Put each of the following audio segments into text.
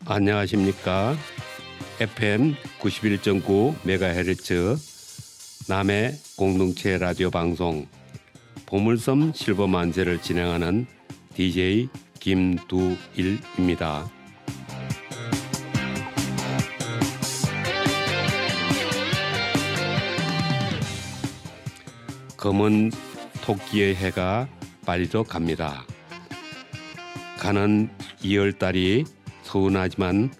안녕하십니까. FM 91.9MHz 남해 공동체 라디오 방송 보물섬 실버만세를 진행하는 DJ 김두일입니다. 검은 토끼의 해가 빨리도 갑니다. 가는 2월달이 서운하지만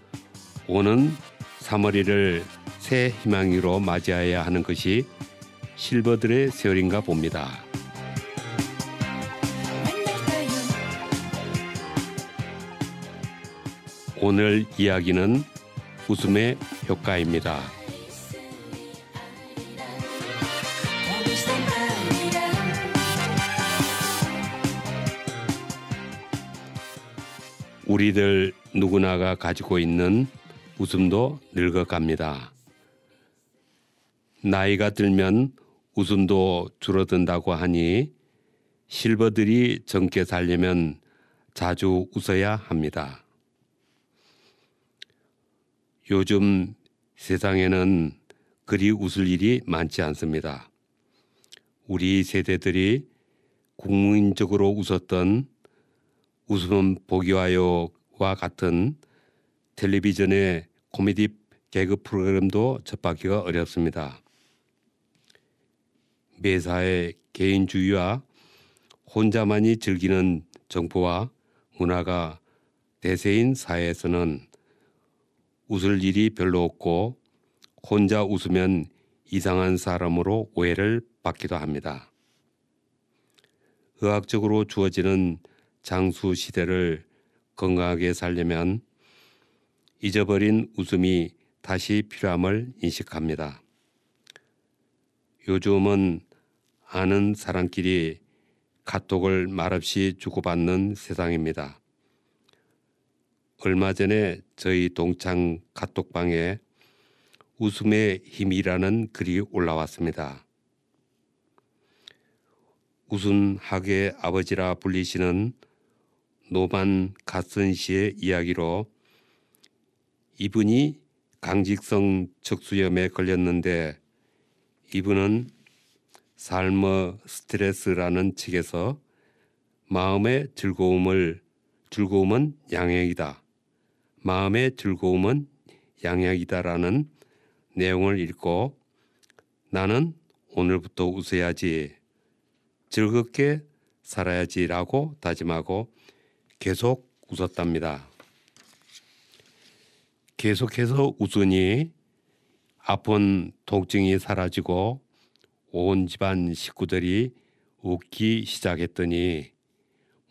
오는 3월일을 새 희망으로 맞이해야 하는 것이 실버들의 세월인가 봅니다. 오늘 이야기는 웃음의 효과입니다. 우리들 누구나가 가지고 있는 웃음도 늙어갑니다. 나이가 들면 웃음도 줄어든다고 하니 실버들이 젊게 살려면 자주 웃어야 합니다. 요즘 세상에는 그리 웃을 일이 많지 않습니다. 우리 세대들이 국민적으로 웃었던 웃음은 보기와요와 같은 텔레비전의 코미디 개그 프로그램도 접하기가 어렵습니다. 매사에 개인주의와 혼자만이 즐기는 정보와 문화가 대세인 사회에서는 웃을 일이 별로 없고 혼자 웃으면 이상한 사람으로 오해를 받기도 합니다. 의학적으로 주어지는 장수 시대를 건강하게 살려면 잊어버린 웃음이 다시 필요함을 인식합니다. 요즘은 아는 사람끼리 카톡을 말없이 주고받는 세상입니다. 얼마 전에 저희 동창 카톡방에 웃음의 힘이라는 글이 올라왔습니다. 웃음학의 아버지라 불리시는 노만 갓슨 씨의 이야기로 이분이 강직성 척수염에 걸렸는데 이분은 삶의 스트레스라는 책에서 마음의 즐거움은 양약이다. 마음의 즐거움은 양약이다라는 내용을 읽고 나는 오늘부터 웃어야지, 즐겁게 살아야지라고 다짐하고 계속 웃었답니다. 계속해서 웃으니 아픈 통증이 사라지고 온 집안 식구들이 웃기 시작했더니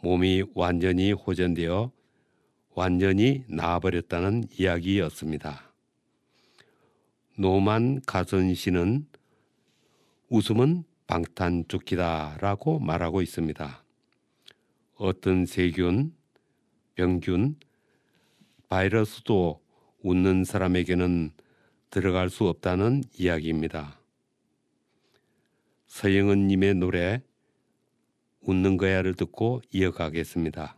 몸이 완전히 호전되어 완전히 나아버렸다는 이야기였습니다. 노만 가선 씨는 웃음은 방탄조끼다라고 말하고 있습니다. 어떤 세균, 병균, 바이러스도 웃는 사람에게는 들어갈 수 없다는 이야기입니다. 서영은 님의 노래 웃는 거야를 듣고 이어가겠습니다.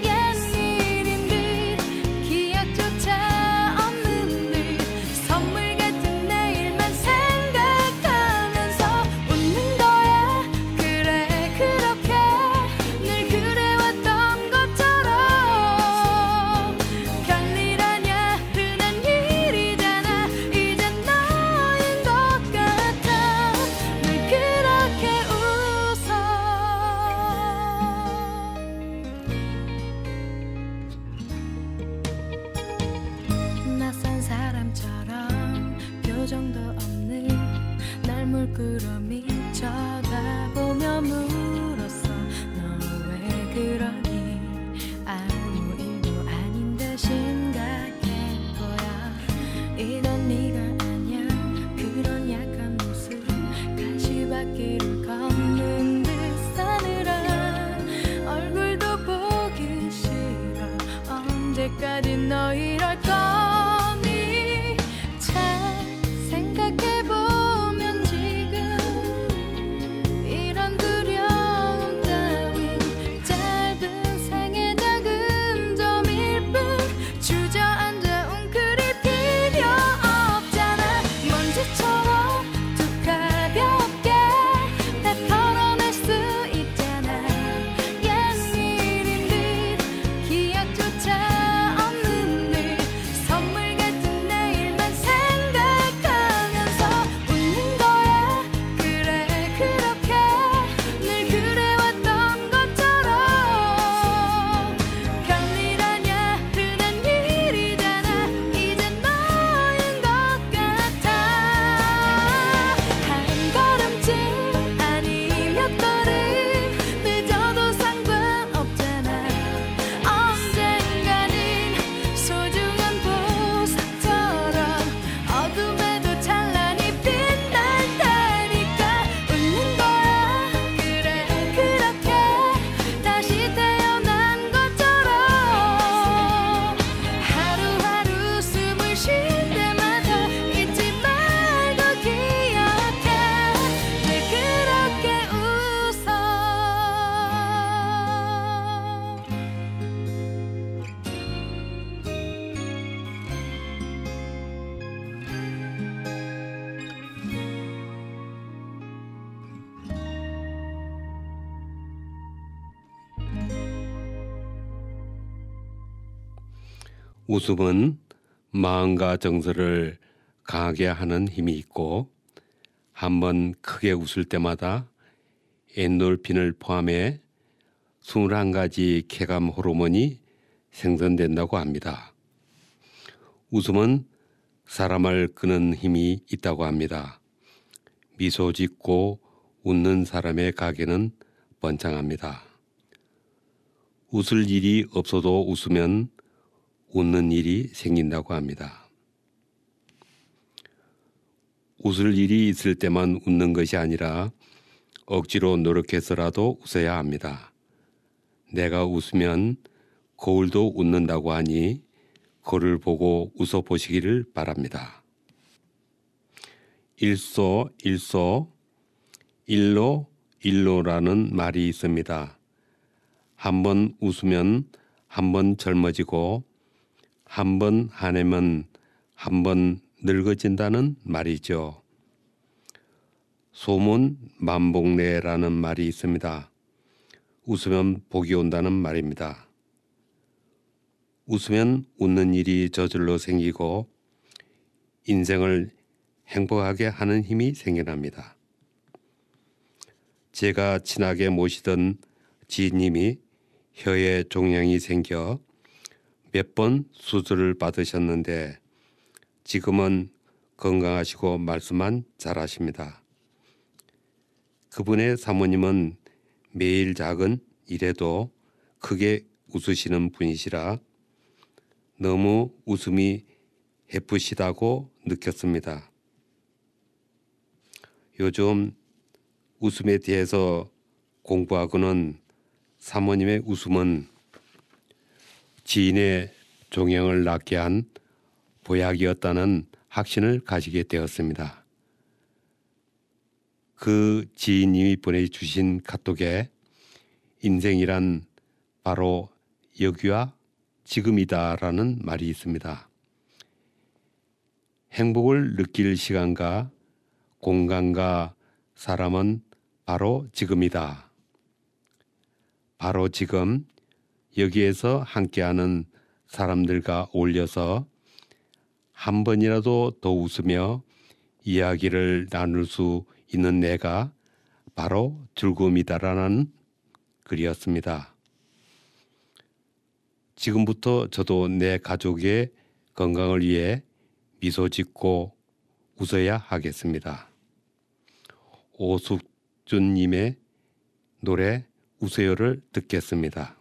옛 일인들 기억조차 없는데 표정도 없는 날 물끄러미 쳐다보며 물었어. 너 왜 그러니? 아무 일도 아닌데 심각해보여. 이건 네가 아냐. 그런 약한 모습 가시밭길을 걷는 듯 싸늘한 얼굴도 보기 싫어. 언제까지 너 이럴 거니? 잘 생각해보면 지금 이런 두려움 따윈 짧은 생의 작은 점일 뿐. 주저앉아 웅크릴 필요 없잖아. 먼지처럼 툭 가볍게 다 털어낼 수 있잖아. 옛일인 듯 기억조차 없는 듯 선물 같은 내일만 생각하면서 웃는 거야. 그래 그렇게 늘 그래왔던 것처럼. 별일 아냐. 흔한 일이잖아. 이제 너인 것 같아. 한 걸음쯤 아니 몇 걸음 늦어도 상관없잖아. 언젠가는 소중한 보석처럼 어둠에도 찬란히 빛날 테니까. 웃는 거야. 그래 그렇게 다시 태어난 것처럼. 하루하루 숨을 쉴 때마다 잊지 말고 기억해. 늘 그렇게 웃어. 웃음은 마음과 정서를 강하게 하는 힘이 있고, 한번 크게 웃을 때마다 엔돌핀을 포함해 21가지 쾌감 호르몬이 생성된다고 합니다. 웃음은 사람을 끄는 힘이 있다고 합니다. 미소 짓고 웃는 사람의 가게는 번창합니다. 웃을 일이 없어도 웃으면 웃는 일이 생긴다고 합니다. 웃을 일이 있을 때만 웃는 것이 아니라 억지로 노력해서라도 웃어야 합니다. 내가 웃으면 거울도 웃는다고 하니 거울을 보고 웃어보시기를 바랍니다. 일소, 일로라는 말이 있습니다. 한 번 웃으면 한 번 젊어지고 한 번 화내면 한 번 늙어진다는 말이죠. 소문 만복래라는 말이 있습니다. 웃으면 복이 온다는 말입니다. 웃으면 웃는 일이 저절로 생기고 인생을 행복하게 하는 힘이 생겨납니다. 제가 친하게 모시던 지인님이 혀에 종양이 생겨 몇 번 수술을 받으셨는데 지금은 건강하시고 말씀만 잘하십니다. 그분의 사모님은 매일 작은 일에도 크게 웃으시는 분이시라 너무 웃음이 예쁘시다고 느꼈습니다. 요즘 웃음에 대해서 공부하고는 사모님의 웃음은 지인의 종양을 낫게 한 보약이었다는 확신을 가지게 되었습니다. 그 지인님이 보내주신 카톡에 인생이란 바로 여기와 지금이다라는 말이 있습니다. 행복을 느낄 시간과 공간과 사람은 바로 지금이다. 바로 지금 여기에서 함께하는 사람들과 어울려서 한 번이라도 더 웃으며 이야기를 나눌 수 있는 내가 바로 즐거움이다라는 글이었습니다. 지금부터 저도 내 가족의 건강을 위해 미소 짓고 웃어야 하겠습니다. 오숙준님의 노래 웃어요를 듣겠습니다.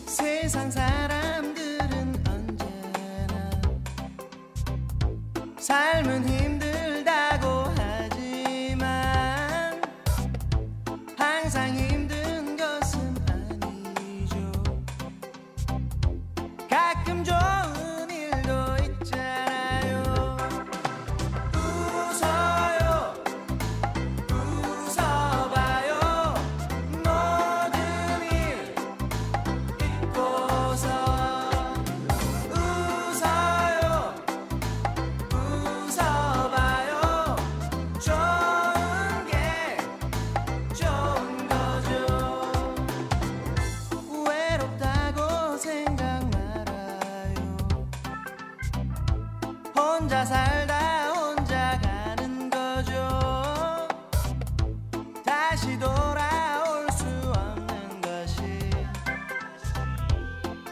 세상 사람들은 언제나 삶은 힘들다고 하지만 항상 힘든 것은 아니죠. 가끔 좋은 일도 있잖아요. 웃어요, 웃어봐요. 모든 일 웃어요, 웃어봐요. 좋은 게 좋은 거죠. 외롭다고 생각 말아요. 혼자 살다 혼자 가는 거죠. 다시 돌아올 수 없는 것이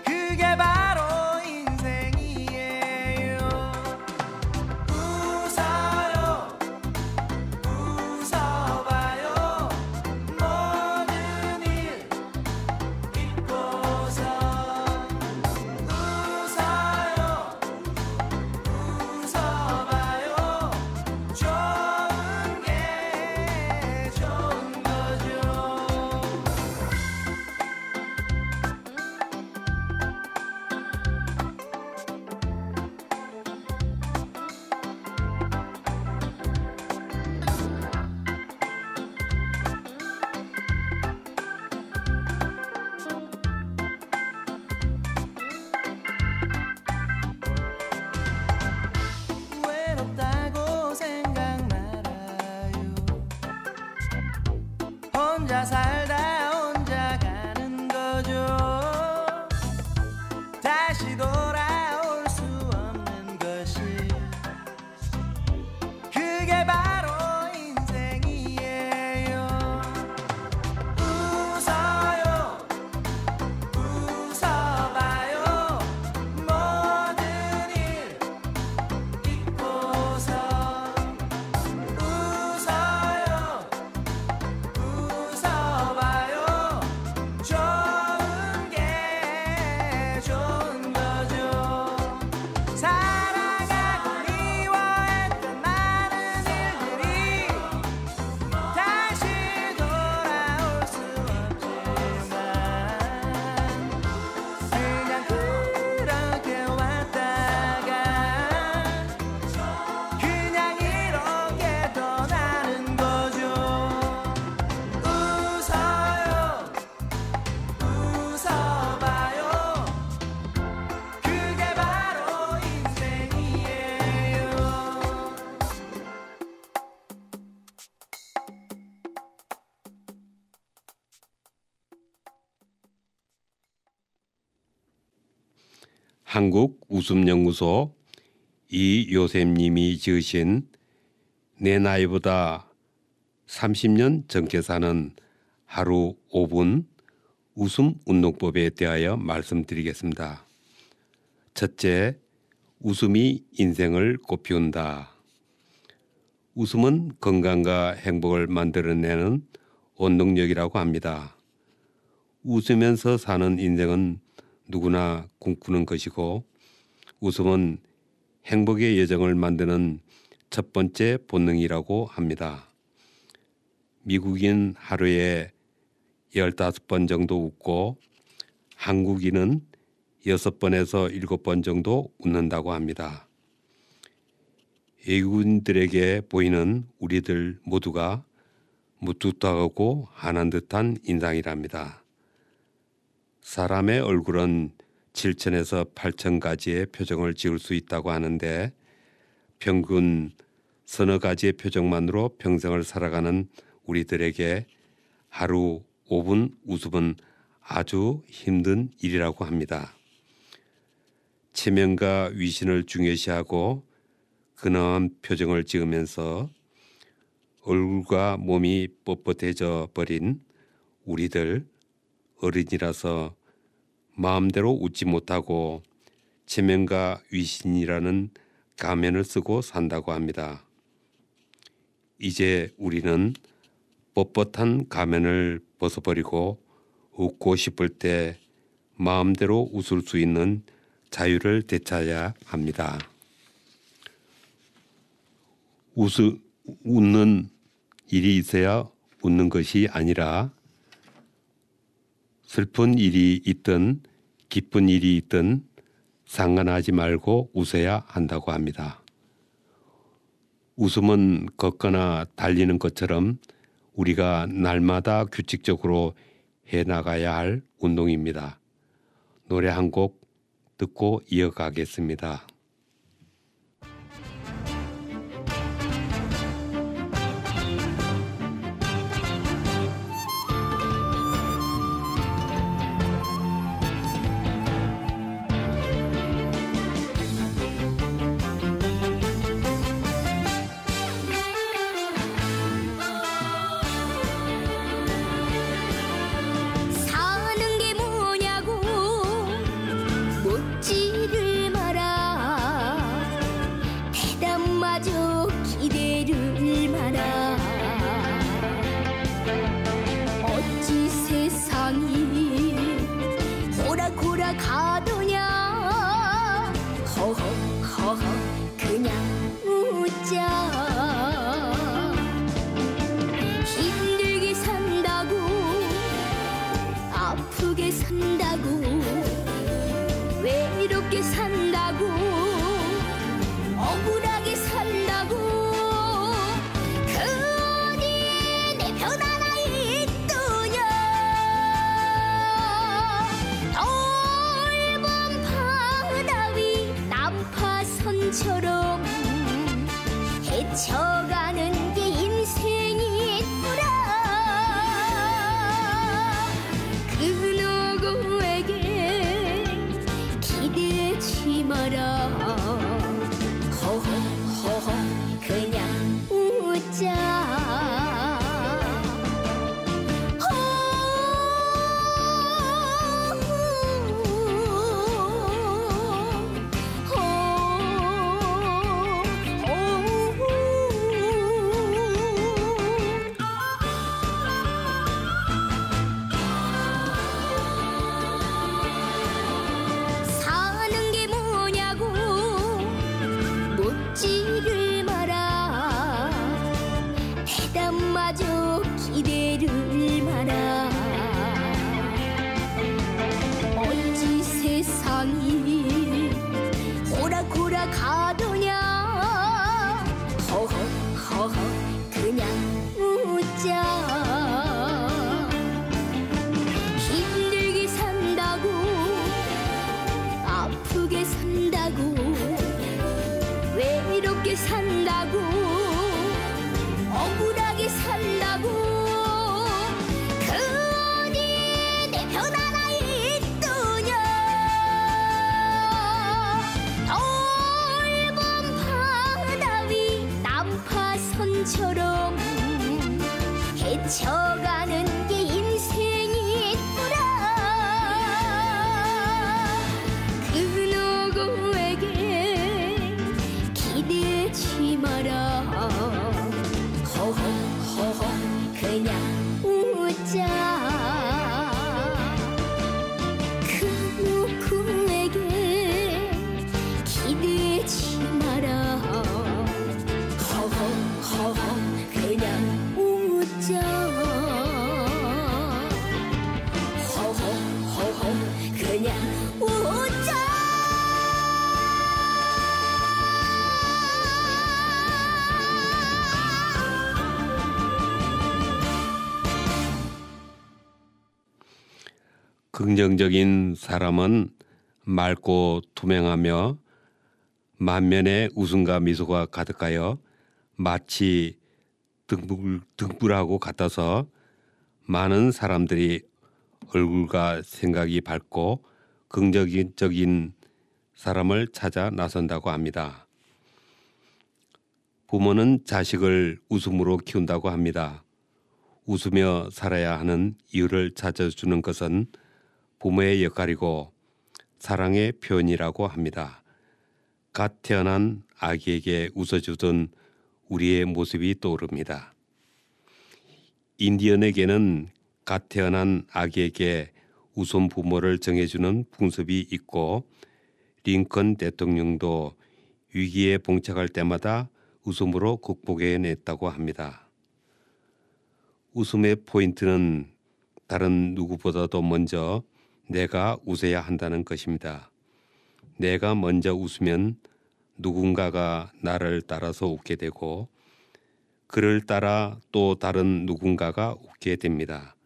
그게 바로 인생이에요. 웃어요, 웃어봐요. 모든 일 잊고서 웃어요, 웃어봐요. 좋은 게 좋은 거죠. 외롭다고 생각 말아요. 혼자 살다 혼자 가는 거죠. 다시 돌아올 수 없는 것이 그게 바로 인생이에요. 웃어요, 웃어봐요. 모든 일 잊고서 웃어요, 웃어봐요. 좋은 게 좋은 거죠. 살아가고 미워했던 많은 일들이 다시 돌아올 수 없지만 그냥 그렇게 왔다가 그냥 이렇게 떠나는 거죠. 웃어요, 웃어봐요. 그게 바로 인생이에요. 한국웃음연구소 이요셉님이 지으신 내 나이보다 30년 젊게 사는 하루 5분 웃음 운동법에 대하여 말씀드리겠습니다. 첫째, 웃음이 인생을 꽃피운다. 웃음은 건강과 행복을 만들어내는 원동력이라고 합니다. 웃으면서 사는 인생은 누구나 꿈꾸는 것이고 웃음은 행복의 여정을 만드는 첫 번째 본능이라고 합니다. 미국인 하루에 15번 정도 웃고 한국인은 6번에서 7번 정도 웃는다고 합니다. 외국인들에게 보이는 우리들 모두가 무뚝뚝하고 한한 듯한 인상이랍니다. 사람의 얼굴은 7천에서 8천 가지의 표정을 지을 수 있다고 하는데 평균 서너 가지의 표정만으로 평생을 살아가는 우리들에게 하루 5분 웃음은 아주 힘든 일이라고 합니다. 체면과 위신을 중요시하고 근엄한 표정을 지으면서 얼굴과 몸이 뻣뻣해져 버린 우리들 어른이라서 마음대로 웃지 못하고 체면과 위신이라는 가면을 쓰고 산다고 합니다. 이제 우리는 뻣뻣한 가면을 벗어버리고 웃고 싶을 때 마음대로 웃을 수 있는 자유를 되찾아야 합니다. 웃는 일이 있어야 웃는 것이 아니라 슬픈 일이 있든 기쁜 일이 있든 상관하지 말고 웃어야 한다고 합니다. 웃음은 걷거나 달리는 것처럼 우리가 날마다 규칙적으로 해나가야 할 운동입니다. 노래 한 곡 듣고 이어가겠습니다. 사는 게 뭐냐고 묻지를 마라. 대답마저 기대를 마라. 어찌 세상이 호락호락 가더냐. 허허허허 그냥 웃자. 힘들게 산다고 아프게 산다고 외롭게 산다고 억울하게 산다고 그 어디 내 편 하나 있더냐. 넓은 바다 위 난파선처럼 헤쳐가는 게 인생이더라. 그 누구에게 기대지 마라. 허허허허 그냥 웃자. 사는 게 뭐냐고 묻지를 마라. 대답마저 기대를 마라. 어찌 세상이 호락호락 가더냐. 허허허허 그냥 웃자. 힘들게 산다고 아프게 산다고 외롭게 산다고 억울하게 산다고 그 어디 내 편 하나 있더냐. 넓은 바다 위 난파선처럼 헤쳐가는 게 인생이더라. 그 누구에게 기대지 마라. 허허허허 그냥 웃자. 그 누구에게 기대지 마라. 허허허허 그냥 웃자. 긍정적인 사람은 맑고 투명하며 만면에 웃음과 미소가 가득하여 마치 등불하고 같아서 많은 사람들이 얼굴과 생각이 밝고 긍정적인 사람을 찾아 나선다고 합니다. 부모는 자식을 웃음으로 키운다고 합니다. 웃으며 살아야 하는 이유를 찾아주는 것은 부모의 역할이고 사랑의 표현이라고 합니다. 갓 태어난 아기에게 웃어주던 우리의 모습이 떠오릅니다. 인디언에게는 갓 태어난 아기에게 우선 부모를 정해주는 풍습이 있고 링컨 대통령도 위기에 봉착할 때마다 웃음으로 극복해냈다고 합니다. 웃음의 포인트는 다른 누구보다도 먼저 내가 웃어야 한다는 것입니다. 내가 먼저 웃으면 누군가가 나를 따라서 웃게 되고 그를 따라 또 다른 누군가가 웃게 됩니다.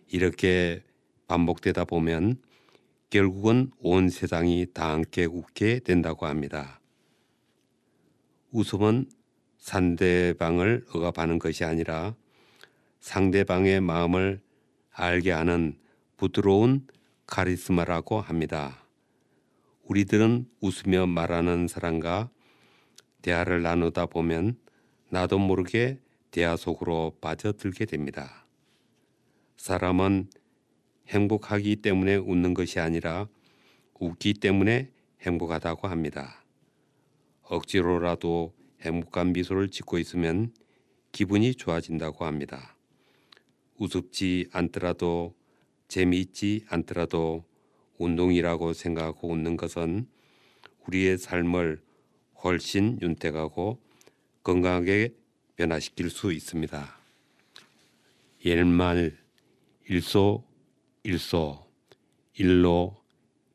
이렇게 반복되다 보면 결국은 온 세상이 다 함께 웃게 된다고 합니다. 웃음은 상대방을 억압하는 것이 아니라 상대방의 마음을 알게 하는 부드러운 카리스마라고 합니다. 우리들은 웃으며 말하는 사람과 대화를 나누다 보면 나도 모르게 대화 속으로 빠져들게 됩니다. 사람은 행복하기 때문에 웃는 것이 아니라 웃기 때문에 행복하다고 합니다. 억지로라도 행복한 미소를 짓고 있으면 기분이 좋아진다고 합니다. 우습지 않더라도 재미있지 않더라도 운동이라고 생각하고 웃는 것은 우리의 삶을 훨씬 윤택하고 건강하게 변화시킬 수 있습니다. 옛말 일소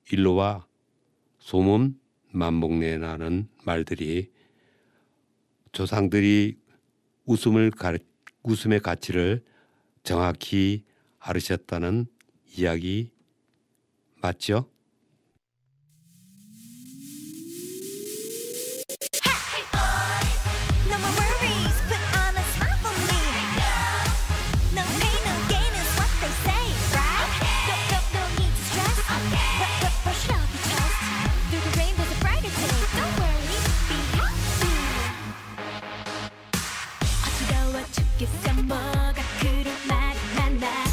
일로와 소문 만복내라는 말들이 조상들이 웃음의 가치를 정확히 알으셨다는 이야기 맞죠? No more worries, put on a smile for me. No pain, no gain is what they say, right? No need to stress. Brush it off your chest. Through the rain, there's a brighter day. Don't worry, be happy. 어지러워 죽겠어, 뭐가 그런 말이 많아.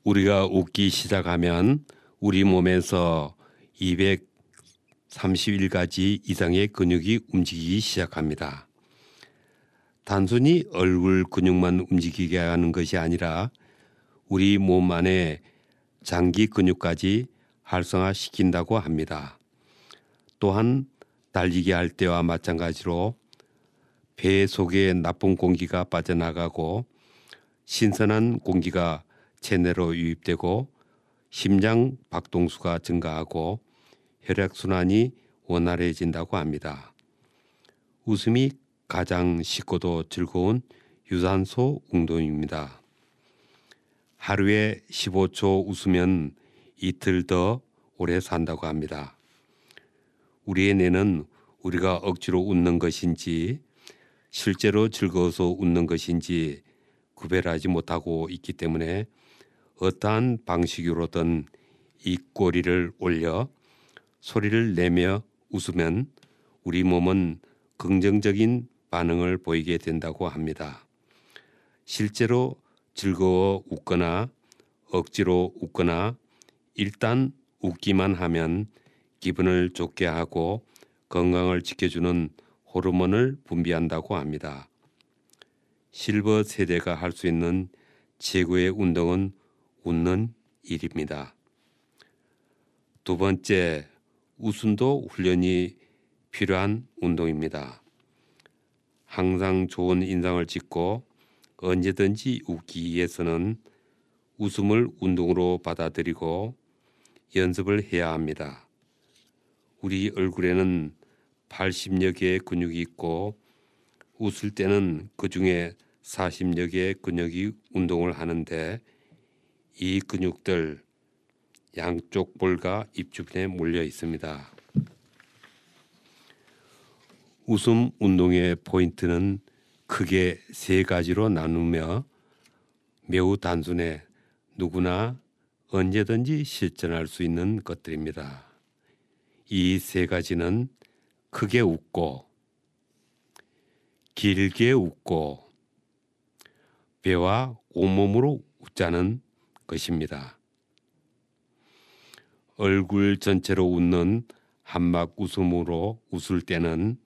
우리가 웃기 시작하면 우리 몸에서 231가지 이상의 근육이 움직이기 시작합니다. 단순히 얼굴 근육만 움직이게 하는 것이 아니라 우리 몸 안에 장기 근육까지 활성화시킨다고 합니다. 또한 달리기 할 때와 마찬가지로 폐 속에 나쁜 공기가 빠져나가고 신선한 공기가 체내로 유입되고 심장 박동수가 증가하고 혈액순환이 원활해진다고 합니다. 웃음이 가장 쉽고도 즐거운 유산소 운동입니다. 하루에 15초 웃으면 이틀 더 오래 산다고 합니다. 우리의 뇌는 우리가 억지로 웃는 것인지 실제로 즐거워서 웃는 것인지 구별하지 못하고 있기 때문에 어떠한 방식으로든 입꼬리를 올려 소리를 내며 웃으면 우리 몸은 긍정적인 반응을 보이게 된다고 합니다. 실제로 즐거워 웃거나 억지로 웃거나 일단 웃기만 하면 기분을 좋게 하고 건강을 지켜주는 호르몬을 분비한다고 합니다. 실버 세대가 할 수 있는 최고의 운동은 웃는 일입니다. 두 번째, 웃음도 훈련이 필요한 운동입니다. 항상 좋은 인상을 짓고 언제든지 웃기 위해서는 웃음을 운동으로 받아들이고 연습을 해야 합니다. 우리 얼굴에는 80여 개의 근육이 있고 웃을 때는 그 중에 40여 개의 근육이 운동을 하는데 이 근육들 양쪽 볼과 입 주변에 몰려 있습니다. 웃음 운동의 포인트는 크게 세 가지로 나누며 매우 단순해 누구나 언제든지 실천할 수 있는 것들입니다. 이 세 가지는 크게 웃고 길게 웃고 배와 온몸으로 웃자는 것입니다. 얼굴 전체로 웃는 한막 웃음으로 웃을 때는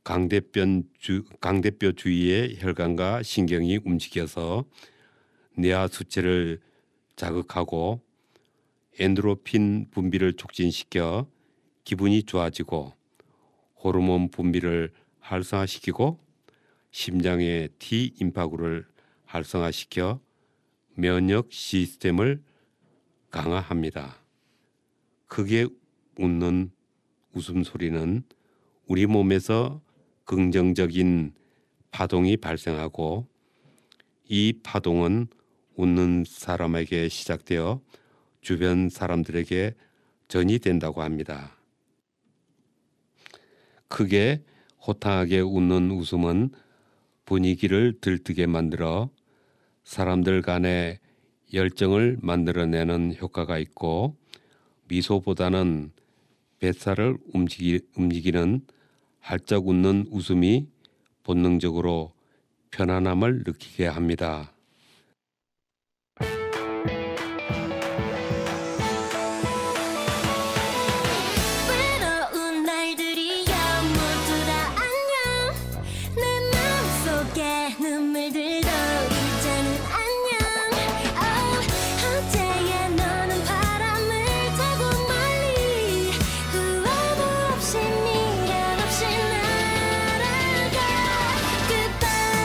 강대뼈 주위의 혈관과 신경이 움직여서 뇌하 수체를 자극하고 엔도르핀 분비를 촉진시켜 기분이 좋아지고 호르몬 분비를 활성화시키고 심장의 T임파구를 활성화시켜 면역 시스템을 강화합니다. 크게 웃는 웃음소리는 우리 몸에서 긍정적인 파동이 발생하고 이 파동은 웃는 사람에게 시작되어 주변 사람들에게 전이 된다고 합니다. 크게 호탕하게 웃는 웃음은 분위기를 들뜨게 만들어 사람들 간의 열정을 만들어내는 효과가 있고 미소보다는 뱃살을 움직이는 활짝 웃는 웃음이 본능적으로 편안함을 느끼게 합니다. 외로운 날들이야 모두 다 안녕 내 마음속에 눈물들도 이제는 안녕 어제의 너는 바람을 타고 멀리 후회도 없이 미련 없이 날아가 Goodbye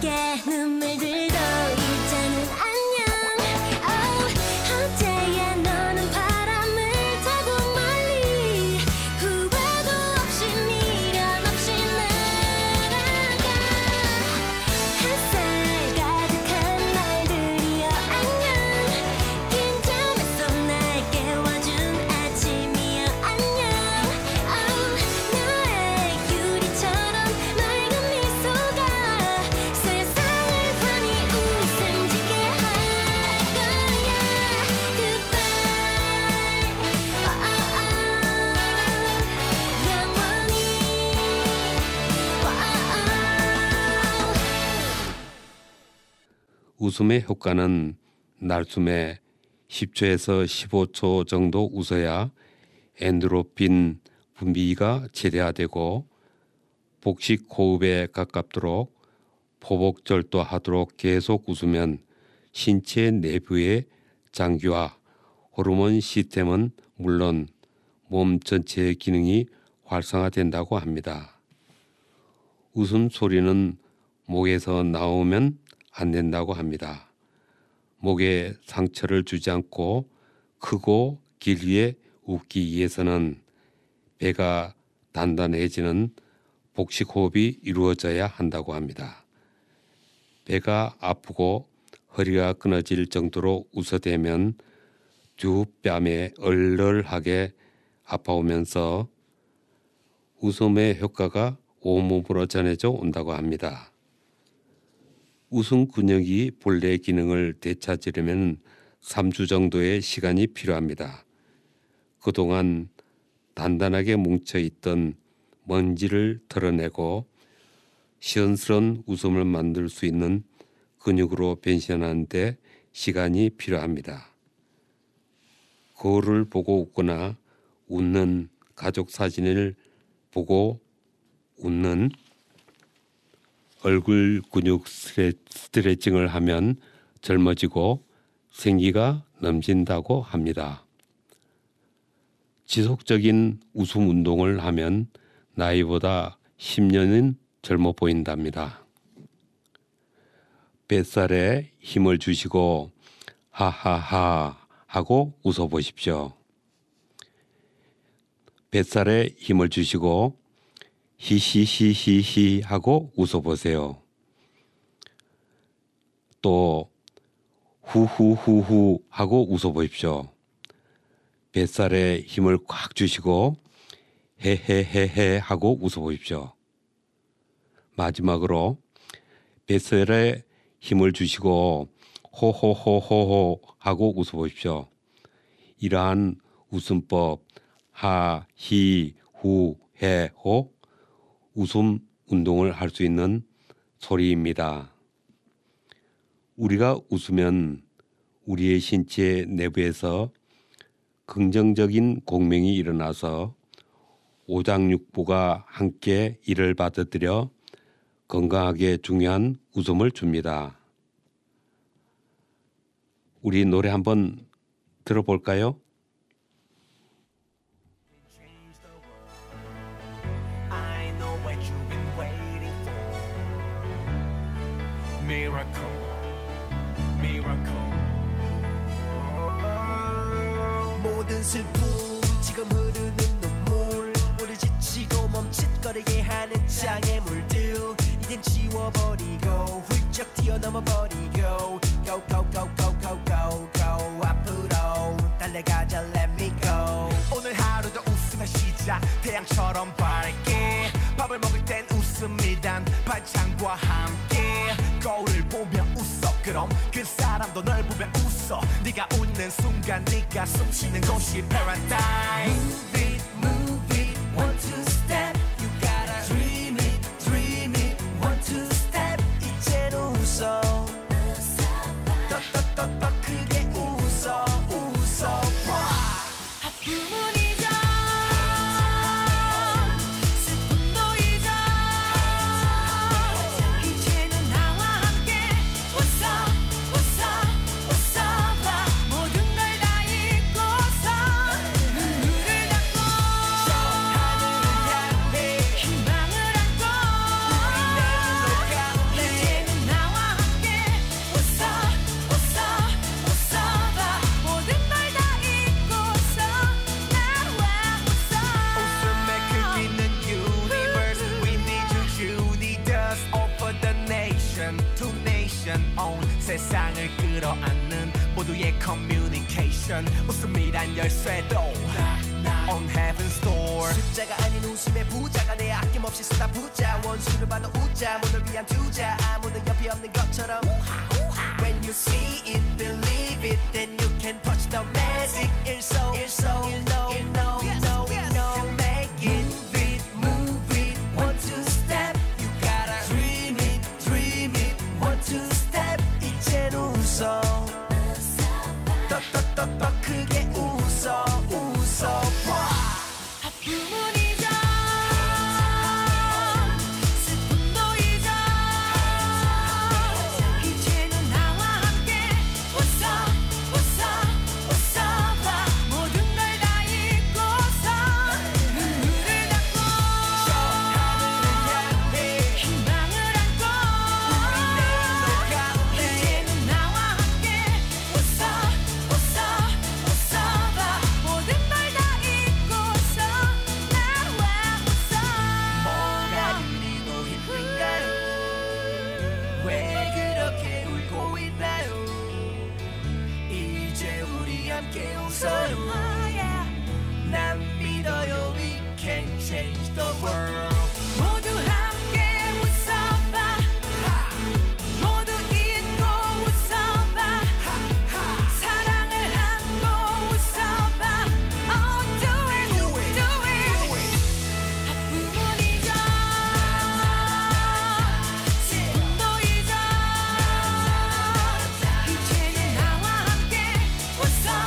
함께 눈물들도 이제는 안녕. 어제야 너는 바람을 타고 멀리 후회도 없이 미련 없이 날아가. 햇살 가득한 날들이여 안녕. 긴 잠에서 날 깨워준 아침이여 안녕. 너의 유리처럼 맑은 미소가 세상을 환히 웃음짓게 할 거야. 웃음의 효과는 날숨에 10초에서 15초 정도 웃어야 엔도르핀 분비가 최대화되고 복식 호흡에 가깝도록 포복절도하도록 계속 웃으면 신체 내부의 장기와 호르몬 시스템은 물론 몸 전체의 기능이 활성화된다고 합니다. 웃음소리는 목에서 나오면 안 된다고 합니다. 목에 상처를 주지 않고 크고 길게 웃기 위해서는 배가 단단해지는 복식호흡이 이루어져야 한다고 합니다. 배가 아프고 허리가 끊어질 정도로 웃어대면 두 뺨에 얼얼하게 아파오면서 웃음의 효과가 온몸으로 전해져 온다고 합니다. 웃음 근육이 본래 기능을 되찾으려면 3주 정도의 시간이 필요합니다. 그동안 단단하게 뭉쳐있던 먼지를 털어내고 시원스러운 웃음을 만들 수 있는 근육으로 변신하는 데 시간이 필요합니다. 거울을 보고 웃거나 웃는 가족 사진을 보고 웃는 얼굴 근육 스트레칭을 하면 젊어지고 생기가 넘친다고 합니다. 지속적인 웃음 운동을 하면 나이보다 10년은 젊어 보인답니다. 뱃살에 힘을 주시고 하하하 하고 웃어보십시오. 뱃살에 힘을 주시고 히히히히히 하고 웃어보세요. 또 후후후후 하고 웃어보십시오. 뱃살에 힘을 꽉 주시고 헤헤헤헤 하고 웃어보십시오. 마지막으로 뱃살에 힘을 주시고 호호호호호 하고 웃어보십시오. 이러한 웃음법 하, 히, 후, 해, 호 웃음 운동을 할 수 있는 소리입니다. 우리가 웃으면 우리의 신체 내부에서 긍정적인 공명이 일어나서 오장육부가 함께 이를 받아들여 건강하게 중요한 웃음을 줍니다. 우리 노래 한번 들어볼까요? I know what you've been waiting for. Miracle, miracle. 모든 슬픔 지금 흐르는 눈물 우리 지치고 멈칫거리게 하는 장애물들 이젠 지워버리고 훌쩍 뛰어넘어버리고 Go go go go go go go 앞으로 달려가자 let me go 오늘 하루도 웃으며 시작 태양처럼 밝게 밥을 먹을 땐 웃음이란 반찬과 함께 거울을 보며 웃어 그럼 그 사람도 널 보며 웃어 네가 웃는 순간 네가 숨쉬는 곳이 paradise Move it, one two step You gotta dream it, one two step 이젠 웃어 더 크게 웃어 아픔은 잊어 슬픔도 잊어 이제는 나와 함께 웃어봐 모든 걸 다 잊고서 눈을 닫고 하늘을 모두의 커뮤니케이션 웃음이란 열쇠도 On Heaven's Door 숫자가 아닌 웃음의 부자가 내 아낌없이 쏟아부자 원수를 봐도 웃자 문을 위한 투자 아무도 옆이 없는 것처럼 When you see it, believe it Then you can touch the magic 일소 you know Make it, move it One, two step You gotta dream it One, two step 이젠 웃어 더 크게 웃어 아픔은 잊어 슬픔도 잊어 이제는 나와 함께 웃어봐 모든 걸 다 잊고서 눈물을 닦고 희망을 안고 이제는 나와 함께 웃어봐 모든 걸 다 잊고서 나와 뭐가 들리고 힘든가요 왜 그렇게 울고 있나요 이제 우리 함께 웃어요 난 믿어요 We can change the world 모두 함께 웃어봐 모두 잊고 웃어봐 사랑을 안고 웃어봐 Oh do it 아픔은 잊어 슬픔도 잊어 이제는 나와 함께 웃어봐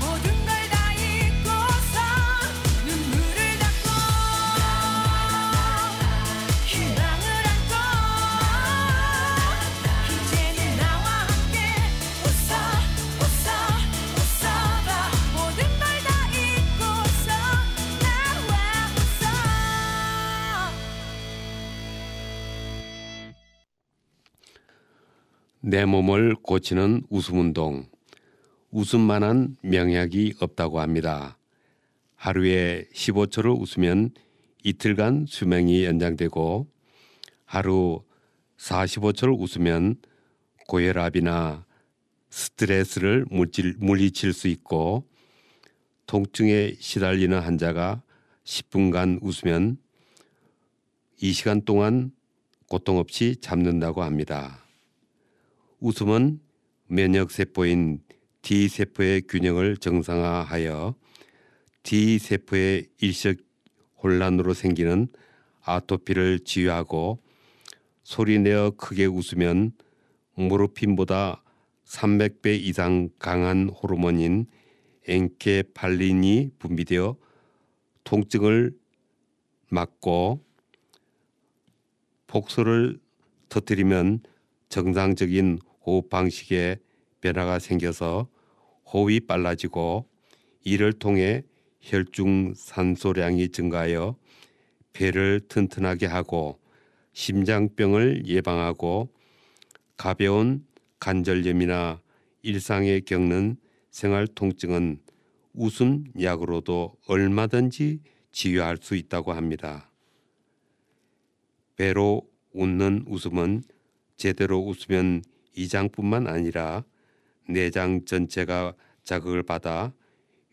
모든 걸 다 잊고서 눈물을 닦고 희망을 안고 이제는 나와 함께 웃어봐 모든 걸 다 잊고서 나와 웃어 내 몸을 고치는 웃음 운동. 웃음만한 명약이 없다고 합니다. 하루에 15초를 웃으면 이틀간 수명이 연장되고 하루 45초를 웃으면 고혈압이나 스트레스를 물리칠 수 있고 통증에 시달리는 환자가 10분간 웃으면 2시간 동안 고통 없이 잠든다고 합니다. 웃음은 면역세포인 T세포의 균형을 정상화하여 T세포의 일시 혼란으로 생기는 아토피를 치유하고 소리내어 크게 웃으면 모르핀보다 300배 이상 강한 호르몬인 엔케팔린이 분비되어 통증을 막고 폭소를 터뜨리면 정상적인 호흡 방식에 변화가 생겨서 호흡이 빨라지고 이를 통해 혈중 산소량이 증가하여 폐를 튼튼하게 하고 심장병을 예방하고 가벼운 관절염이나 일상에 겪는 생활 통증은 웃음 약으로도 얼마든지 치유할 수 있다고 합니다. 배로 웃는 웃음은 제대로 웃으면 이장뿐만 아니라 내장 전체가 자극을 받아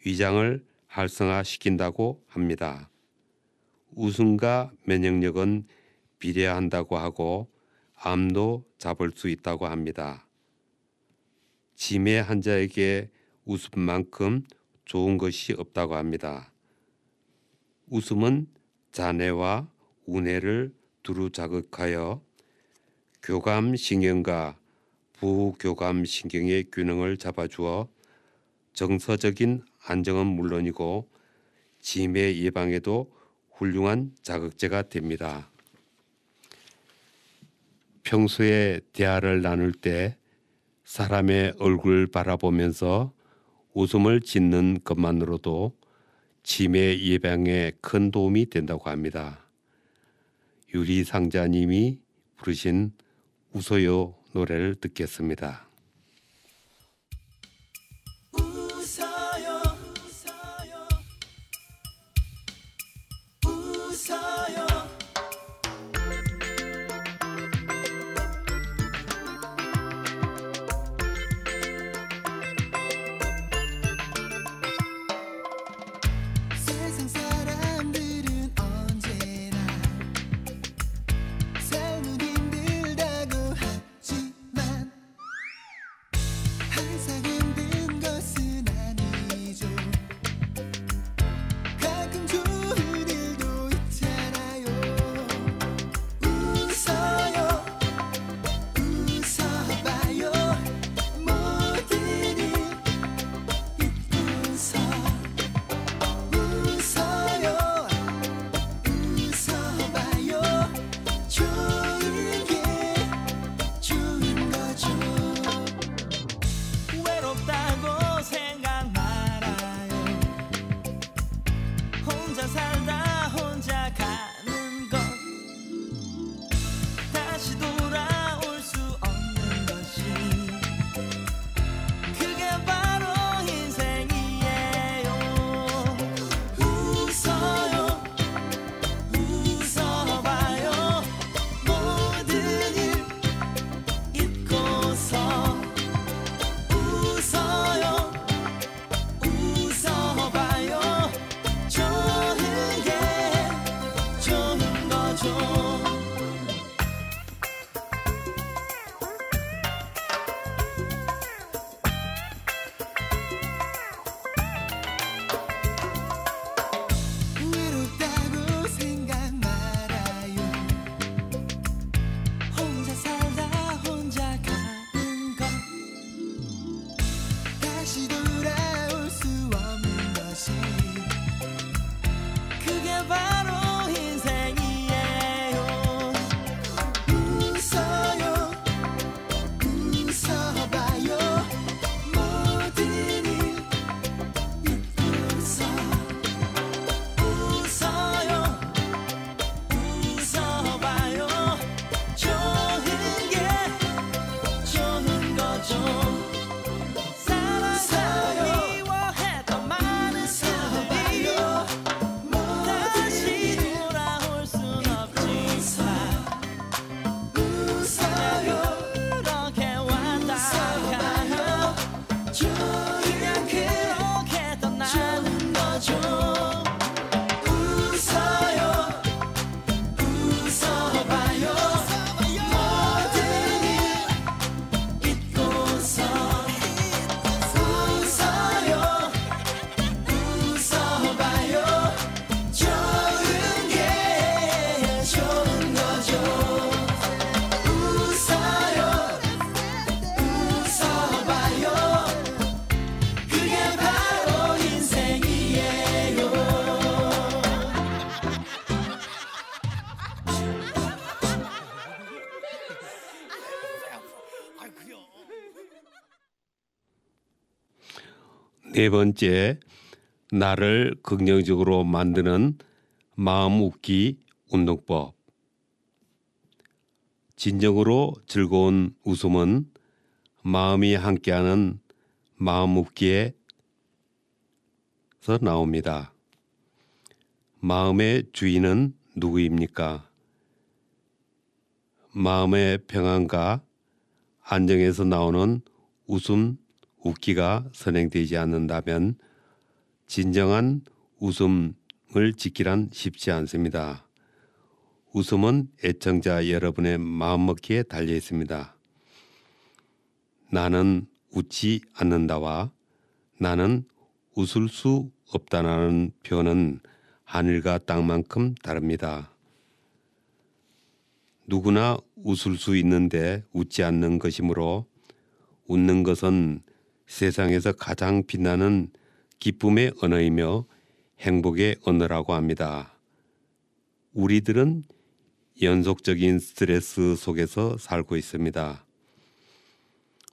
위장을 활성화시킨다고 합니다. 웃음과 면역력은 비례한다고 하고 암도 잡을 수 있다고 합니다. 치매 환자에게 웃음만큼 좋은 것이 없다고 합니다. 웃음은 자뇌와 우뇌를 두루 자극하여 교감신경과 부교감신경의 균형을 잡아주어 정서적인 안정은 물론이고 치매 예방에도 훌륭한 자극제가 됩니다. 평소에 대화를 나눌 때 사람의 얼굴을 바라보면서 웃음을 짓는 것만으로도 치매 예방에 큰 도움이 된다고 합니다. 유리상자님이 부르신 웃어요 노래를 듣겠습니다. 웃어요 다시 돌아올 수 없는 것이 그게 바로 인생이에요. 웃어요 웃어봐요 모든 일 잊고서 웃어요 웃어봐요 좋은 게 좋은 거죠. 외롭다고 생각 말아요. 혼자 살다 혼자 가는 것 다시 돌아올 수 없는 것이 그게 바로 인생이에요. 웃어요 웃어봐요 모든 일 잊고서 웃어요 웃어봐요 좋은 게 좋은 거죠. 사랑하고 미워했던 많은 사람들이 다시 돌아올 순 없지만 웃어요 그렇게 왔다 가요 그냥 그렇게 떠나는 거죠. 웃어요 웃어봐요 모든 일 잊고서 웃어요 웃어봐요 좋은 게 좋은 거죠. 웃어요 웃어봐요 그게 바로 인생이에요. 네 번째, 나를 긍정적으로 만드는 마음 웃기 운동법. 진정으로 즐거운 웃음은 마음이 함께하는 마음 웃기에서 나옵니다. 마음의 주인은 누구입니까? 마음의 평안과 안정에서 나오는 웃음, 웃기가 선행되지 않는다면 진정한 웃음을 지키란 쉽지 않습니다. 웃음은 애청자 여러분의 마음먹기에 달려 있습니다. 나는 웃지 않는다와 나는 웃을 수 없다라는 표현은 하늘과 땅만큼 다릅니다. 누구나 웃을 수 있는데 웃지 않는 것이므로 웃는 것은 세상에서 가장 빛나는 기쁨의 언어이며 행복의 언어라고 합니다. 우리들은 연속적인 스트레스 속에서 살고 있습니다.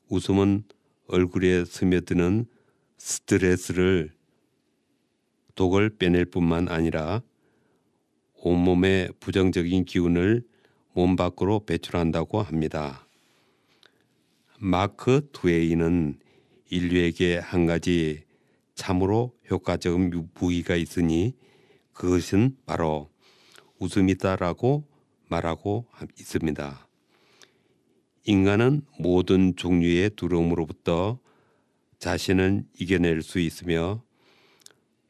웃음은 얼굴에 스며드는 스트레스를 독을 빼낼 뿐만 아니라 온몸의 부정적인 기운을 몸 밖으로 배출한다고 합니다. 마크 트웨이는 인류에게 한 가지 참으로 효과적인 무기가 있으니 그것은 바로 웃음이다라고 말하고 있습니다. 인간은 모든 종류의 두려움으로부터 자신을 이겨낼 수 있으며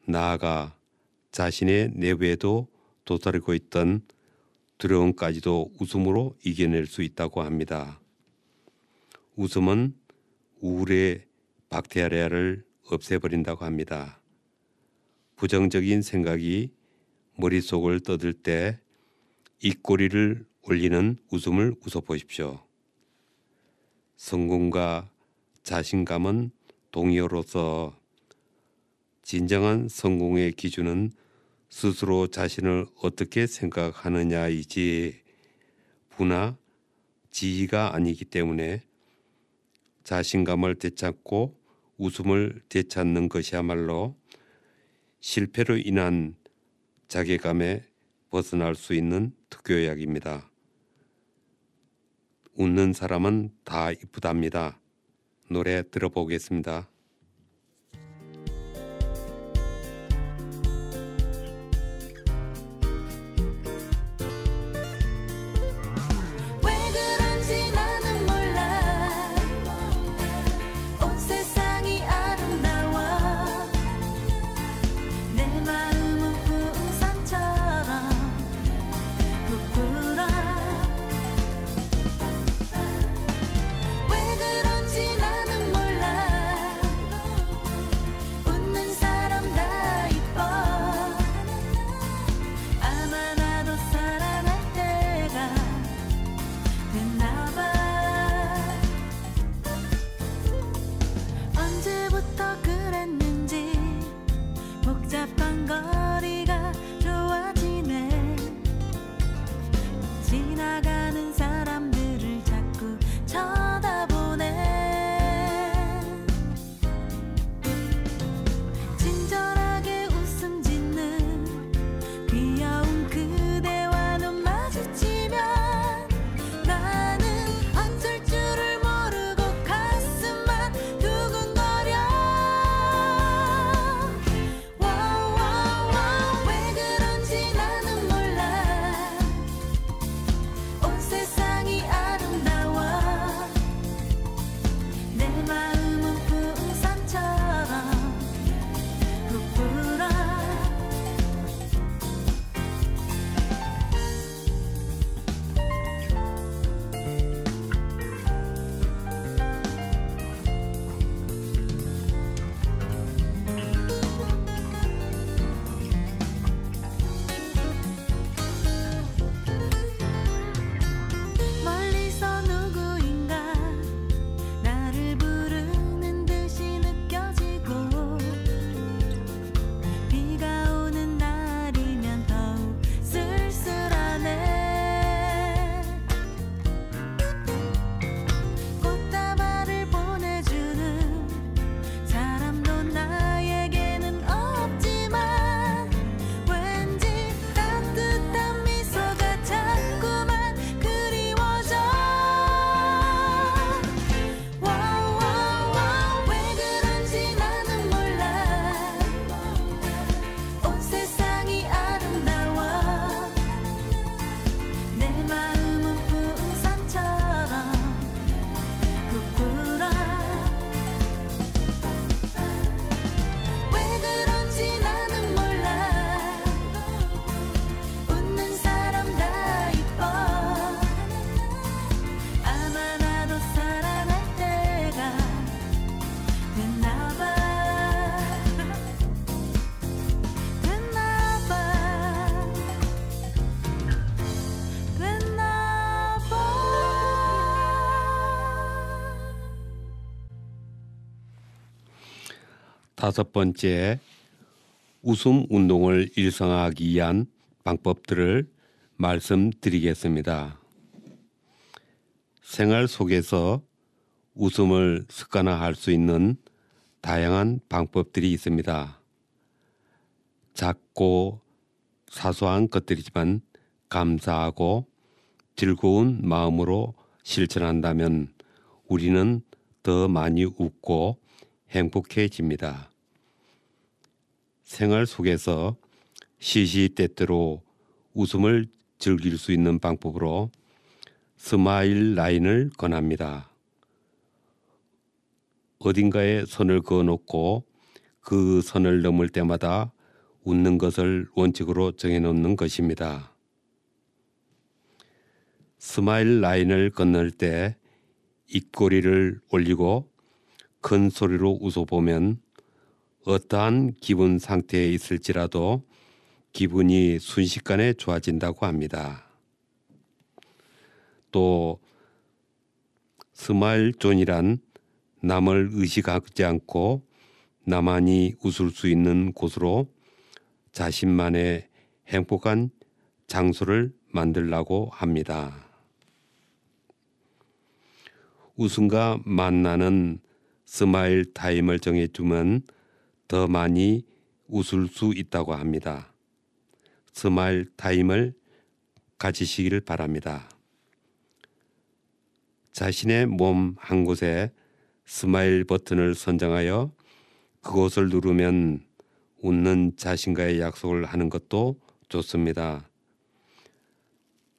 나아가 자신의 내부에도 도사리고 있던 두려움까지도 웃음으로 이겨낼 수 있다고 합니다. 웃음은 우울의 박테리아를 없애버린다고 합니다. 부정적인 생각이 머릿속을 떠들 때 입꼬리를 올리는 웃음을 웃어보십시오. 성공과 자신감은 동의어로서 진정한 성공의 기준은 스스로 자신을 어떻게 생각하느냐이지 부나 지위가 아니기 때문에 자신감을 되찾고 웃음을 되찾는 것이야말로 실패로 인한 자괴감에 벗어날 수 있는 특효약입니다. 웃는 사람은 다 이쁘답니다. 노래 들어보겠습니다. 왜 그런지 나는 몰라 온 세상이 아름다워 내 마음은 우산처럼 부풀어 왜 그런지 나는 몰라 웃는 사람 다 이뻐 아마 나도 사랑할 때가 됐나봐 언제부터 그랬는지 복잡한 거리가 좋아지네 지나가는 사람들을 자꾸 쳐다보네 친절하게 웃음 짓는 귀여운 그대와 눈 마주치면 나는 어쩔 줄을 모르고 가슴만 두근거려 와와와 왜 그런지 나는 몰라 온 세상이 아름다워 내 마음은 우산처럼 부풀어 멀리서 누구인가 나를 부르는 듯이 느껴지고 비가 오는 날이면 더욱 쓸쓸하네 꽃다발을 보내주는 사람도 나에게는 없지만 왠지 따뜻한 미소가 자꾸만 그리워져 와와와 왜 그런지 나는 몰라 온 세상이 아름다워 내 마음은 우산처럼 부풀어 왜 그런지 나는 몰라 웃는 사람 다 이뻐 아마 나도 사랑할 때가 됐나봐 다섯 번째, 웃음 운동을 일상화하기 위한 방법들을 말씀드리겠습니다. 생활 속에서 웃음을 습관화할 수 있는 다양한 방법들이 있습니다. 작고 사소한 것들이지만 감사하고 즐거운 마음으로 실천한다면 우리는 더 많이 웃고 행복해집니다. 생활 속에서 시시때때로 웃음을 즐길 수 있는 방법으로 스마일 라인을 권합니다. 어딘가에 선을 그어놓고 그 선을 넘을 때마다 웃는 것을 원칙으로 정해놓는 것입니다. 스마일 라인을 건널 때 입꼬리를 올리고 큰 소리로 웃어보면 어떠한 기분 상태에 있을지라도 기분이 순식간에 좋아진다고 합니다. 또 스마일 존이란 남을 의식하지 않고 나만이 웃을 수 있는 곳으로 자신만의 행복한 장소를 만들라고 합니다. 웃음과 만나는 스마일 타임을 정해주면 더 많이 웃을 수 있다고 합니다. 스마일 타임을 가지시길 바랍니다. 자신의 몸 한 곳에 스마일 버튼을 선정하여 그곳을 누르면 웃는 자신과의 약속을 하는 것도 좋습니다.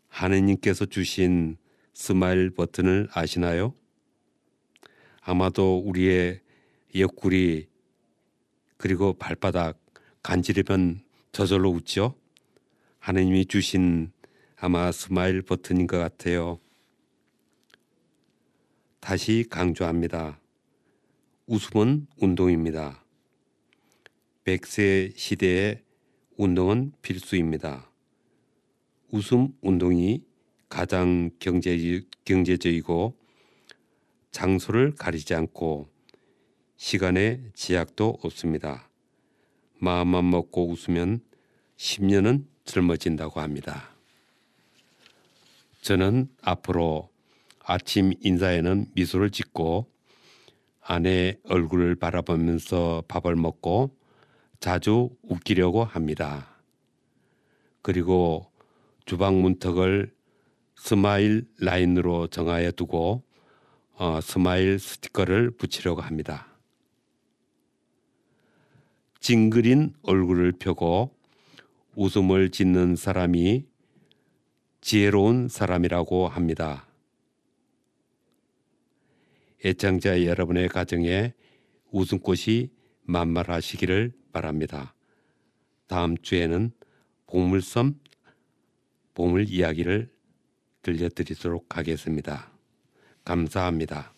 하느님께서 주신 스마일 버튼을 아시나요? 아마도 우리의 옆구리 그리고 발바닥 간지르면 저절로 웃죠. 하느님이 주신 아마 스마일 버튼인 것 같아요. 다시 강조합니다. 웃음은 운동입니다. 100세 시대에 운동은 필수입니다. 웃음 운동이 가장 경제적이고 장소를 가리지 않고 시간의 제약도 없습니다. 마음만 먹고 웃으면 10년은 젊어진다고 합니다. 저는 앞으로 아침 인사에는 미소를 짓고 아내 얼굴을 바라보면서 밥을 먹고 자주 웃기려고 합니다. 그리고 주방 문턱을 스마일 라인으로 정하여 두고 스마일 스티커를 붙이려고 합니다. 찡그린 얼굴을 펴고 웃음을 짓는 사람이 지혜로운 사람이라고 합니다. 애청자 여러분의 가정에 웃음꽃이 만발하시기를 바랍니다. 다음 주에는 보물 이야기를 들려드리도록 하겠습니다. 감사합니다.